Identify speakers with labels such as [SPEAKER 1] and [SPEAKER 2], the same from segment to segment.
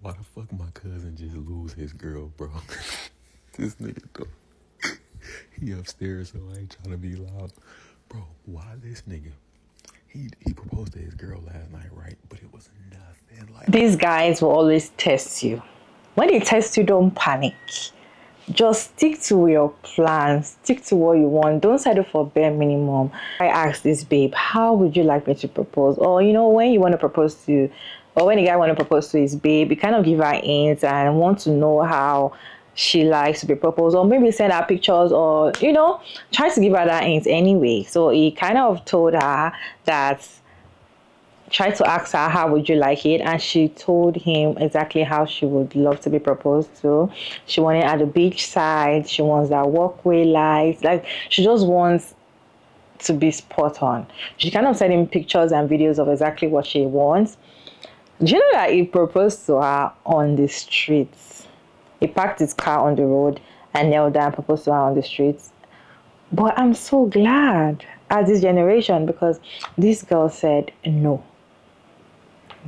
[SPEAKER 1] Why the fuck my cousin just lose his girl, bro? This nigga though. He upstairs, so I ain't trying to be loud. Bro, why this nigga? He proposed to his girl last night, right? But it was nothing like
[SPEAKER 2] These guys will always test you. When they test you, don't panic. Just stick to your plans, stick to what you want. Don't settle for bare minimum. I asked this babe, how would you like me to propose? Or when you want to propose to, or when the guy want to propose to his babe, you kind of give her hints and want to know how she likes to be proposed, or maybe send her pictures, or try to give her that hint anyway. So he kind of told her that, tried to ask her how would you like it, and she told him exactly how she would love to be proposed to. She wanted at the beach side, she wants that walkway light, like she just wants to be spot on. She kind of sent him pictures and videos of exactly what she wants. Do you know that he proposed to her on the streets? He parked his car on the road and knelt down and proposed to her on the streets. But I'm so glad at this generation, because this girl said no,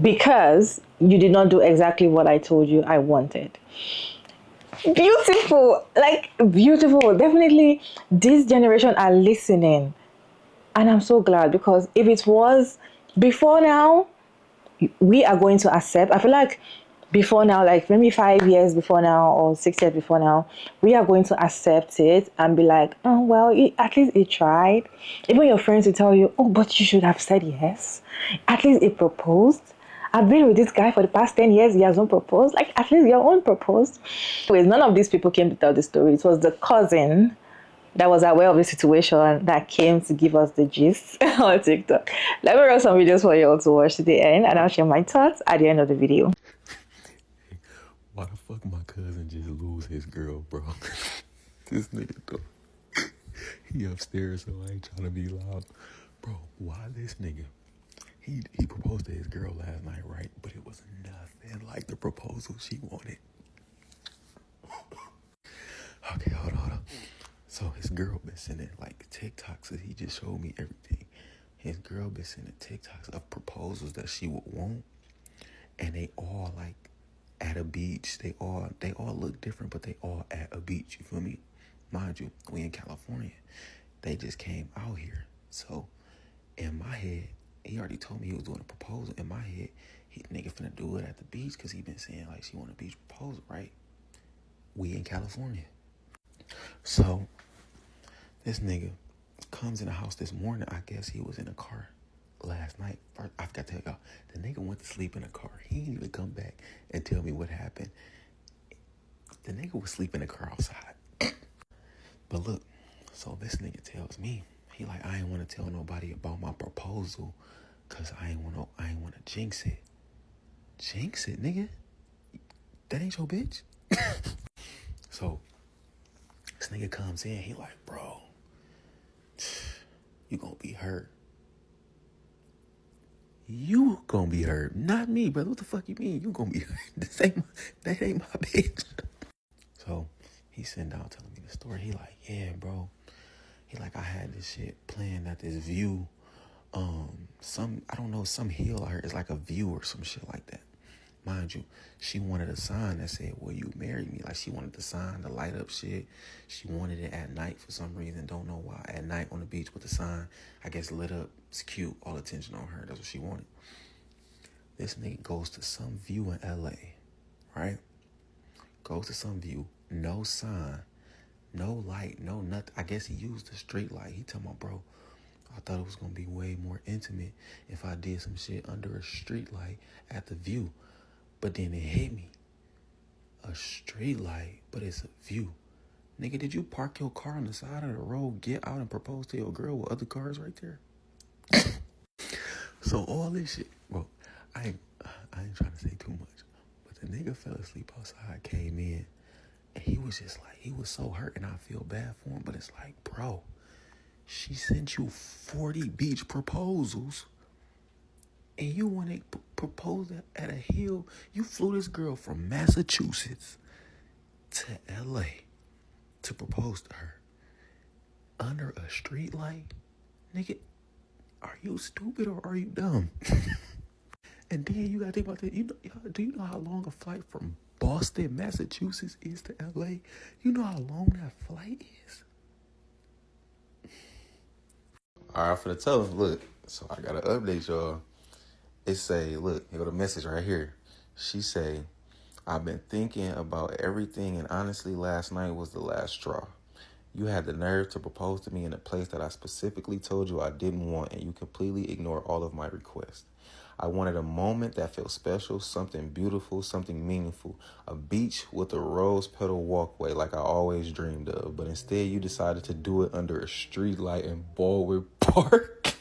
[SPEAKER 2] because you did not do exactly what I told you I wanted. Beautiful, like beautiful. Definitely, this generation are listening, and I'm so glad, because if it was before now, we are going to accept. I feel like before now, like maybe 5 years before now or 6 years before now, we are going to accept it and be like, oh well, at least he tried. Even your friends will tell you, oh, but you should have said yes. At least he proposed. I've been with this guy for the past 10 years. He hasn't proposed. Like, at least your own proposed. Anyways, none of these people came to tell the story. It was the cousin that was aware of the situation that came to give us the gist on TikTok. Let me run some videos for you all to watch to the end, and I'll share my thoughts at the end of the video.
[SPEAKER 1] why the fuck my cousin just lose his girl, bro? This nigga though. He upstairs, so I ain't trying to be loud. Bro, why this nigga? He proposed to his girl last night, right? But it was nothing like the proposal she wanted. Okay, hold on. So his girl been sending like TikToks. He just showed me everything. His girl been sending TikToks of proposals that she would want, and they all like at a beach. They all look different, but they all at a beach. You feel me? Mind you, we in California. They just came out here. So in my head, he already told me he was doing a proposal. In my head, he nigga finna do it at the beach, because he been saying like she want a beach proposal, right? We in California. So this nigga comes in the house this morning. I guess he was in a car last night. First, I forgot to tell y'all, the nigga went to sleep in a car. He didn't even come back and tell me what happened. The nigga was sleeping in the car outside. But look, so this nigga tells me, he like, I ain't want to tell nobody about my proposal, cause I ain't want to jinx it. Jinx it, nigga? That ain't your bitch? So this nigga comes in, he like, bro, you gonna be hurt. You gonna be hurt, not me, brother. What the fuck you mean? You gonna be hurt? That ain't my bitch. So he sitting down telling me the story. He like, yeah, bro. He like, I had this shit planned at this view. I don't know, some hill I heard. It's like a view or some shit like that. Mind you, she wanted a sign that said, will you marry me? Like, she wanted the sign, the light up shit. She wanted it at night for some reason. Don't know why. At night on the beach with the sign, I guess lit up. It's cute. All attention on her. That's what she wanted. This nigga goes to some view in LA, right? Goes to some view, no sign, no light, no nothing. I guess he used the street light. He told me, bro, I thought it was going to be way more intimate if I did some shit under a street light at the view. But then it hit me. A street light, but it's a view. Nigga, did you park your car on the side of the road, get out and propose to your girl with other cars right there? So all this shit, bro, I ain't trying to say too much, but the nigga fell asleep outside, came in, and he was just like, he was so hurt, and I feel bad for him, but it's like, bro, she sent you 40 beach proposals, and you want to propose at a hill. You flew this girl from Massachusetts to LA to propose to her under a street light. Nigga, are you stupid or are you dumb? And then you gotta think about that. Do you know how long a flight from Boston, Massachusetts is to LA? You know how long that flight is? All right, for the tell them, look, so I gotta update y'all. It say, look, here go the message right here. She say, I've been thinking about everything, and honestly, last night was the last straw. You had the nerve to propose to me in a place that I specifically told you I didn't want, and you completely ignored all of my requests. I wanted a moment that felt special, something beautiful, something meaningful. A beach with a rose petal walkway like I always dreamed of. But instead, you decided to do it under a street light in Baldwin Park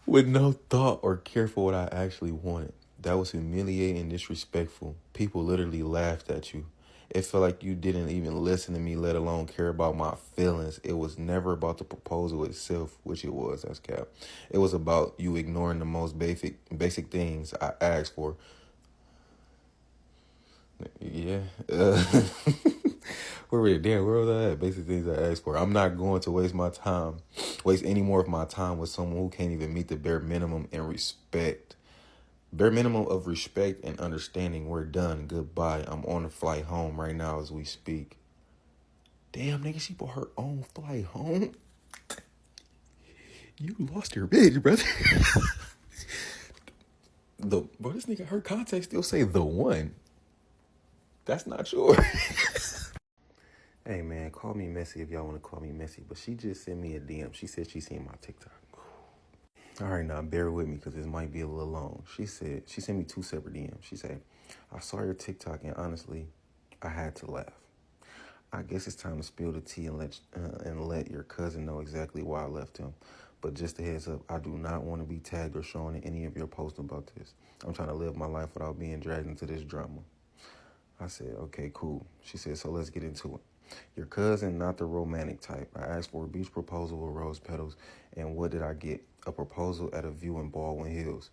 [SPEAKER 1] with no thought or care for what I actually wanted. That was humiliating and disrespectful. People literally laughed at you. It felt like you didn't even listen to me, let alone care about my feelings. It was never about the proposal itself, which it was, that's cap. It was about you ignoring the most basic things I asked for. Yeah. Where was I at? Basic things I asked for. I'm not going to waste any more of my time with someone who can't even meet the bare minimum and respect. Bare minimum of respect and understanding. We're done. Goodbye. I'm on a flight home right now as we speak. Damn, nigga, she bought her own flight home. You lost your bitch, brother. Bro, this nigga, her context still say the one. That's not sure. Hey, man, call me messy if y'all want to call me messy. But she just sent me a DM. She said she seen my TikTok. All right, now bear with me because this might be a little long. She sent me 2 separate DMs. She said, I saw your TikTok and honestly, I had to laugh. I guess it's time to spill the tea and let your cousin know exactly why I left him. But just a heads up, I do not want to be tagged or shown in any of your posts about this. I'm trying to live my life without being dragged into this drama. I said, okay, cool. She said, so let's get into it. Your cousin, not the romantic type. I asked for a beach proposal with rose petals, and what did I get? A proposal at a view in Baldwin Hills,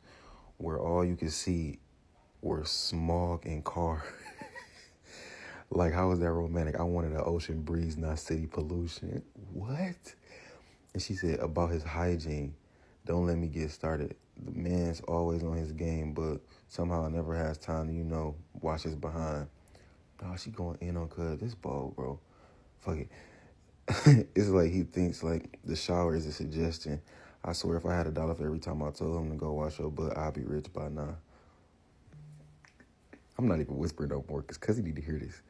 [SPEAKER 1] where all you could see were smog and car. Like, how is that romantic? I wanted an ocean breeze, not city pollution. What? And she said, about his hygiene. Don't let me get started. The man's always on his game, but somehow never has time to, watch his behind. Dog, she going in on cuz. This bold, bro. Fuck it. It's like he thinks like the shower is a suggestion. I swear if I had $1 for every time I told him to go wash your butt, I'd be rich by now. I'm not even whispering no more because he need to hear this.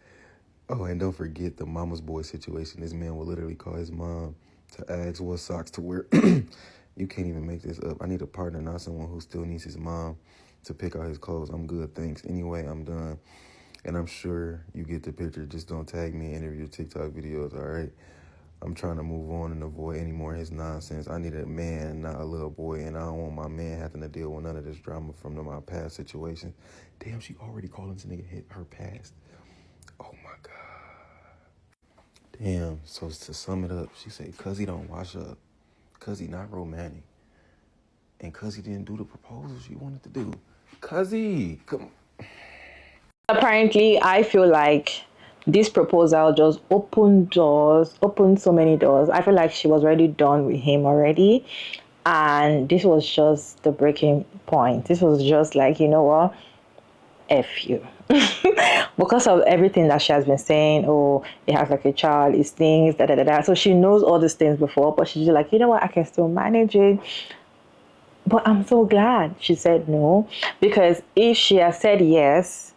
[SPEAKER 1] Oh, and don't forget the mama's boy situation. This man will literally call his mom to ask what socks to wear. You can't even make this up. I need a partner, not someone who still needs his mom to pick out his clothes. I'm good, thanks. Anyway, I'm done. And I'm sure you get the picture. Just don't tag me in any of your TikTok videos, all right? I'm trying to move on and avoid any more of his nonsense. I need a man, not a little boy, and I don't want my man having to deal with none of this drama from my past situation. Damn, she already calling this nigga her past. Oh, my God. Damn, so to sum it up, she said, cuz he don't wash up, cuz he not romantic, and cuz he didn't do the proposal she wanted to do. Cuz he, come on.
[SPEAKER 2] Apparently, I feel like this proposal just opened so many doors. I feel like she was already done with him already. And this was just the breaking point. This was just like, you know what? F you. Because of everything that she has been saying, oh, he has like a child, it's things, da da da da. So she knows all these things before, but she's just like, you know what? I can still manage it. But I'm so glad she said no. Because if she had said yes,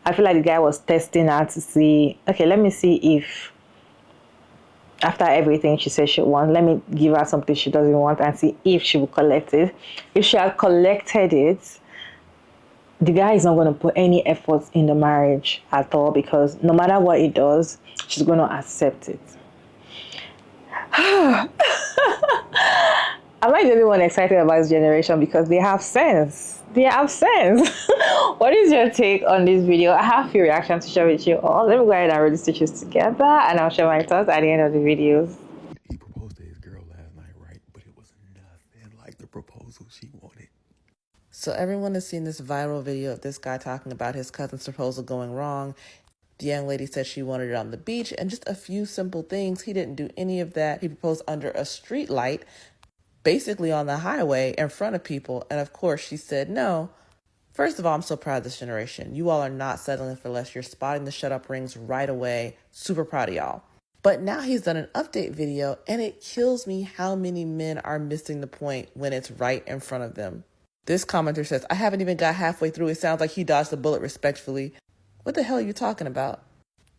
[SPEAKER 2] I feel like the guy was testing her to see, okay, let me see if after everything she said she wants, let me give her something she doesn't want and see if she will collect it. If she had collected it, the guy is not going to put any efforts in the marriage at all because no matter what he does, she's going to accept it. I'm not the only one excited about this generation because they have sense. They have sense. What is your take on this video? I have a few reactions to share with you all. Let me go ahead and read the stitches together and I'll share my thoughts at the end of the videos.
[SPEAKER 1] He proposed to his girl last night, right? But it was nothing like the proposal she wanted.
[SPEAKER 3] So everyone has seen this viral video of this guy talking about his cousin's proposal going wrong. The young lady said she wanted it on the beach and just a few simple things. He didn't do any of that. He proposed under a street light. basically on the highway in front of people. And of course, she said no. First of all, I'm so proud of this generation. You all are not settling for less. You're spotting the shut up rings right away. Super proud of y'all. But now he's done an update video, and it kills me how many men are missing the point when it's right in front of them. This commenter says, I haven't even got halfway through. It sounds like he dodged the bullet respectfully. What the hell are you talking about?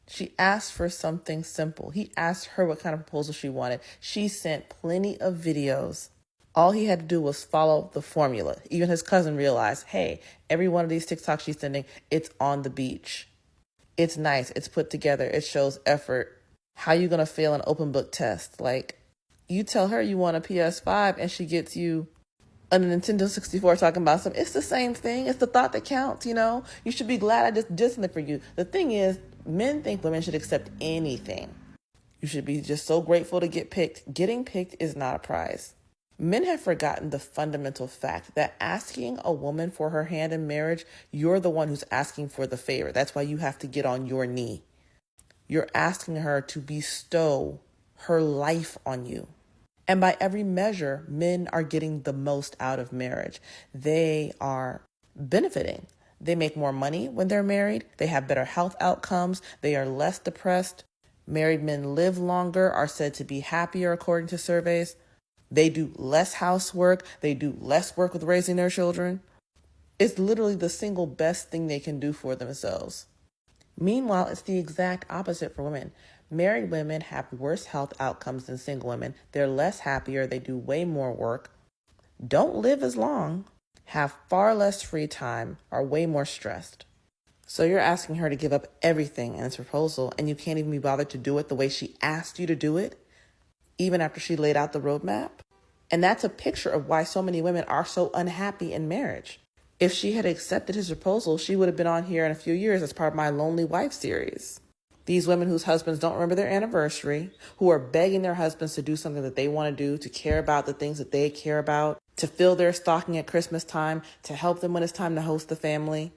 [SPEAKER 3] She asked for something simple. He asked her what kind of proposal she wanted. She sent plenty of videos. All he had to do was follow the formula. Even his cousin realized, hey, every one of these TikToks she's sending, it's on the beach. It's nice. It's put together. It shows effort. How you going to fail an open book test? Like, you tell her you want a PS5 and she gets you a Nintendo 64 talking about something. It's the same thing. It's the thought that counts, you know? You should be glad I just did something for you. The thing is, men think women should accept anything. You should be just so grateful to get picked. Getting picked is not a prize. Men have forgotten the fundamental fact that asking a woman for her hand in marriage, you're the one who's asking for the favor. That's why you have to get on your knee. You're asking her to bestow her life on you. And by every measure, men are getting the most out of marriage. They are benefiting. They make more money when they're married. They have better health outcomes. They are less depressed. Married men live longer, are said to be happier according to surveys. They do less housework. They do less work with raising their children. It's literally the single best thing they can do for themselves. Meanwhile, it's the exact opposite for women. Married women have worse health outcomes than single women. They're less happier. They do way more work, don't live as long, have far less free time, are way more stressed. So you're asking her to give up everything in this proposal, and you can't even be bothered to do it the way she asked you to do it, even after she laid out the roadmap? And that's a picture of why so many women are so unhappy in marriage. If she had accepted his proposal, she would have been on here in a few years as part of my Lonely Wife series. These women whose husbands don't remember their anniversary, who are begging their husbands to do something that they want to do, to care about the things that they care about, to fill their stocking at Christmas time, to help them when it's time to host the family.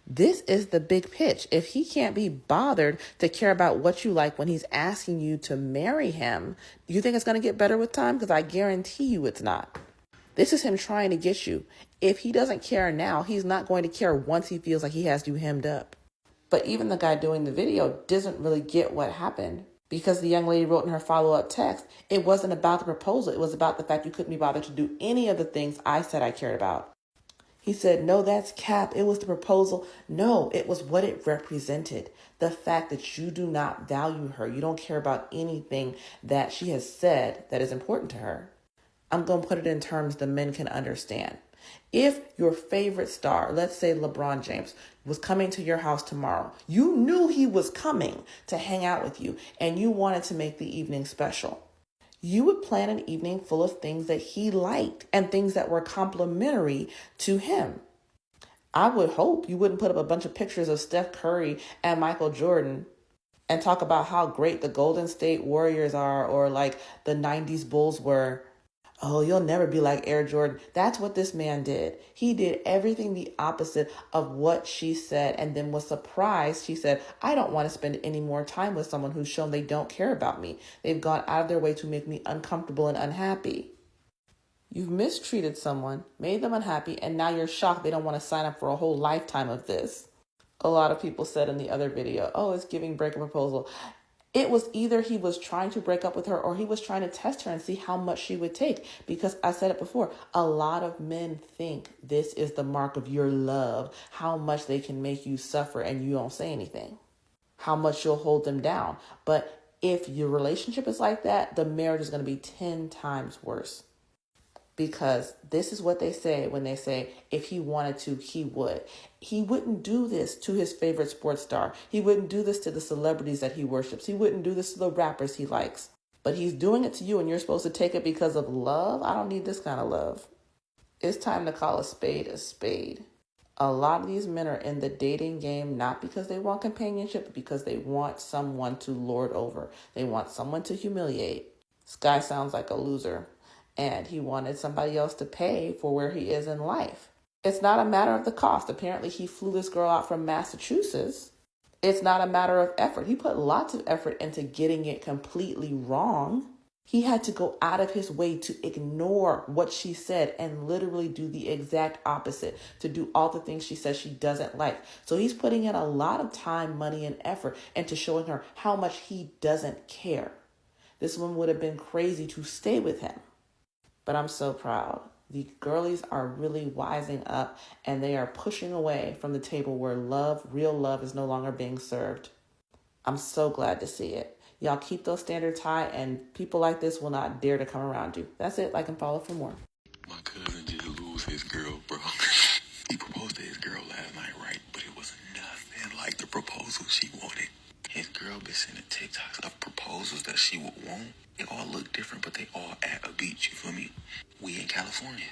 [SPEAKER 3] This is the big pitch. If he can't be bothered to care about what you like when he's asking you to marry him, do you think it's going to get better with time? Because I guarantee you it's not. This is him trying to get you. If he doesn't care now, he's not going to care once he feels like he has you hemmed up. But even the guy doing the video doesn't really get what happened, because the young lady wrote in her follow-up text, it wasn't about the proposal. It was about the fact you couldn't be bothered to do any of the things I said I cared about. He said, no, that's cap. It was the proposal. No, it was what it represented. The fact that you do not value her. You don't care about anything that she has said that is important to her. I'm going to put it in terms the men can understand. If your favorite star, let's say LeBron James, was coming to your house tomorrow, you knew he was coming to hang out with you, and you wanted to make the evening special, you would plan an evening full of things that he liked and things that were complimentary to him. I would hope you wouldn't put up a bunch of pictures of Steph Curry and Michael Jordan and talk about how great the Golden State Warriors are, or like the 90s Bulls were. Oh, you'll never be like Air Jordan. That's what this man did. He did everything the opposite of what she said, and then was surprised. She said, I don't want to spend any more time with someone who's shown they don't care about me. They've gone out of their way to make me uncomfortable and unhappy. You've mistreated someone, made them unhappy, and now you're shocked they don't want to sign up for a whole lifetime of this. A lot of people said in the other video, oh, it's giving breakup proposal. It was either he was trying to break up with her, or he was trying to test her and see how much she would take. Because I said it before, a lot of men think this is the mark of your love, how much they can make you suffer and you don't say anything, how much you'll hold them down. But if your relationship is like that, the marriage is going to be 10 times worse. Because this is what they say when they say, if he wanted to, he would. He wouldn't do this to his favorite sports star. He wouldn't do this to the celebrities that he worships. He wouldn't do this to the rappers he likes. But he's doing it to you, and you're supposed to take it because of love? I don't need this kind of love. It's time to call a spade a spade. A lot of these men are in the dating game not because they want companionship, but because they want someone to lord over. They want someone to humiliate. This guy sounds like a loser. And he wanted somebody else to pay for where he is in life. It's not a matter of the cost. Apparently, he flew this girl out from Massachusetts. It's not a matter of effort. He put lots of effort into getting it completely wrong. He had to go out of his way to ignore what she said and literally do the exact opposite, to do all the things she says she doesn't like. So he's putting in a lot of time, money, and effort into showing her how much he doesn't care. This woman would have been crazy to stay with him. But I'm so proud. The girlies are really wising up and they are pushing away from the table where love, real love, is no longer being served. I'm so glad to see it. Y'all keep those standards high and people like this will not dare to come around you. That's it. Like and follow for more.
[SPEAKER 1] My cousin just lose his girl, bro. He proposed to his girl last night, right? But it was nothing like the proposal she wanted. His girl been sending TikToks of proposals that she would want. They all look different, but they all at a beach, you feel me? We in California.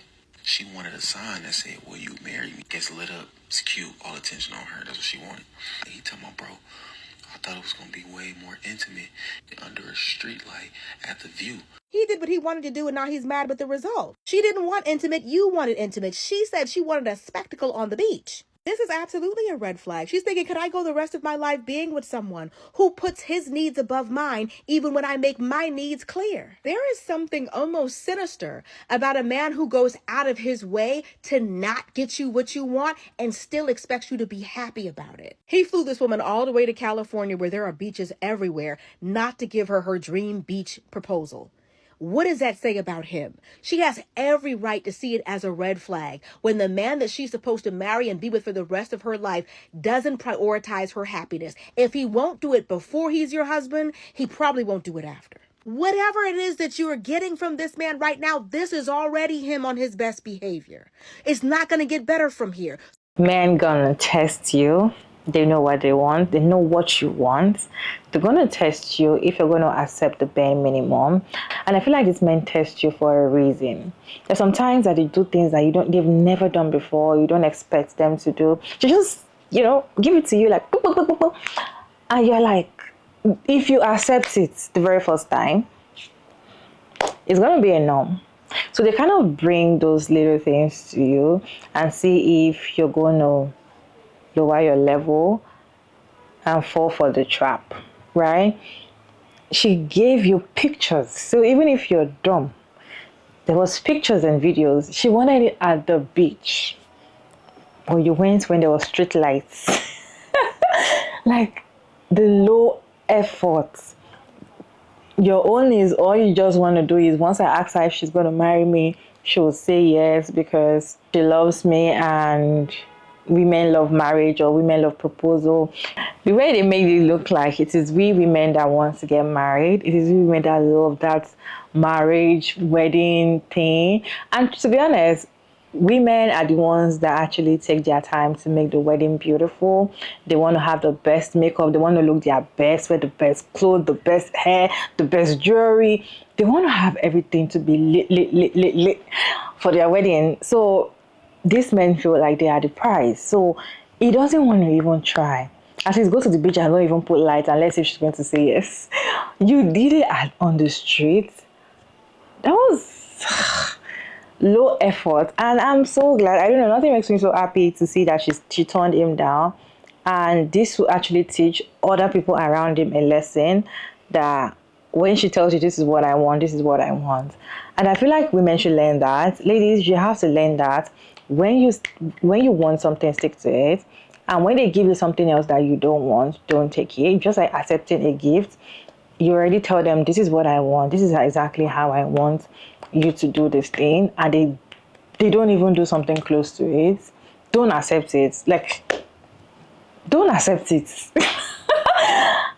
[SPEAKER 1] She wanted a sign that said, "Will you marry me?" Gets lit up. It's cute. All attention on her. That's what she wanted. And he told me, bro, I thought it was going to be way more intimate under a street light at the view.
[SPEAKER 4] He did what he wanted to do, and now he's mad with the result. She didn't want intimate. You wanted intimate. She said she wanted a spectacle on the beach. This is absolutely a red flag. She's thinking, could I go the rest of my life being with someone who puts his needs above mine, even when I make my needs clear? There is something almost sinister about a man who goes out of his way to not get you what you want and still expects you to be happy about it. He flew this woman all the way to California, where there are beaches everywhere, not to give her her dream beach proposal. What does that say about him? She has every right to see it as a red flag when the man that she's supposed to marry and be with for the rest of her life doesn't prioritize her happiness. If he won't do it before he's your husband, he probably won't do it after. Whatever it is that you are getting from this man right now, this is already him on his best behavior. It's not going to get better from here.
[SPEAKER 2] Men gonna test you. They know what they want. They know what you want. They're gonna test you if you're gonna accept the bare minimum. And I feel like these men test you for a reason. There's sometimes that they do things that they've never done before. You don't expect them to do. They just, give it to you like, boop, boop, boop, boop, boop. And you're like, if you accept it the very first time, it's gonna be a norm. So they kind of bring those little things to you and see if you're going to lower your level and fall for the trap, right? She gave you pictures. So even if you're dumb, there was pictures and videos. She wanted it at the beach. Or you went when there was street lights. Like the low effort. Your own is all you just want to do is once I ask her if she's going to marry me, she will say yes because she loves me and women love marriage or women love proposal. The way they make it look like it is we women that want to get married. It is we women that love that marriage, wedding thing. And to be honest, women are the ones that actually take their time to make the wedding beautiful. They want to have the best makeup. They want to look their best, wear the best clothes, the best hair, the best jewelry. They want to have everything to be lit for their wedding. So these men feel like they are the prize. So he doesn't want to even try. At least go to the beach and don't even put lights unless if she's going to say yes. You did it on the street. That was low effort. And I'm so glad. I don't know, nothing makes me so happy to see that she turned him down. And this will actually teach other people around him a lesson that when she tells you this is what I want, this is what I want. And I feel like women should learn that. Ladies, you have to learn that. When you want something, stick to it. And when they give you something else that you don't want, don't take it. Just like accepting a gift, you already tell them this is what I want. This is exactly how I want you to do this thing. And they don't even do something close to it. Don't accept it. Like, don't accept it.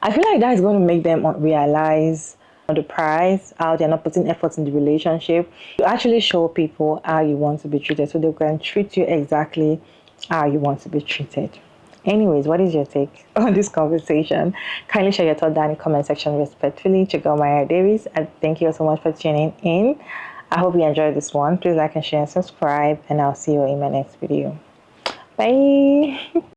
[SPEAKER 2] I feel like that is going to make them realize the price, how they're not putting efforts in the relationship. You actually show people how you want to be treated so they can treat you exactly how you want to be treated. Anyways, what is your take on this conversation? Kindly share your thoughts down in the comment section respectfully. Check out Maya Davis, and thank you so much for tuning in. I hope you enjoyed this one. Please like and share and subscribe, and I'll see you in my next video. Bye.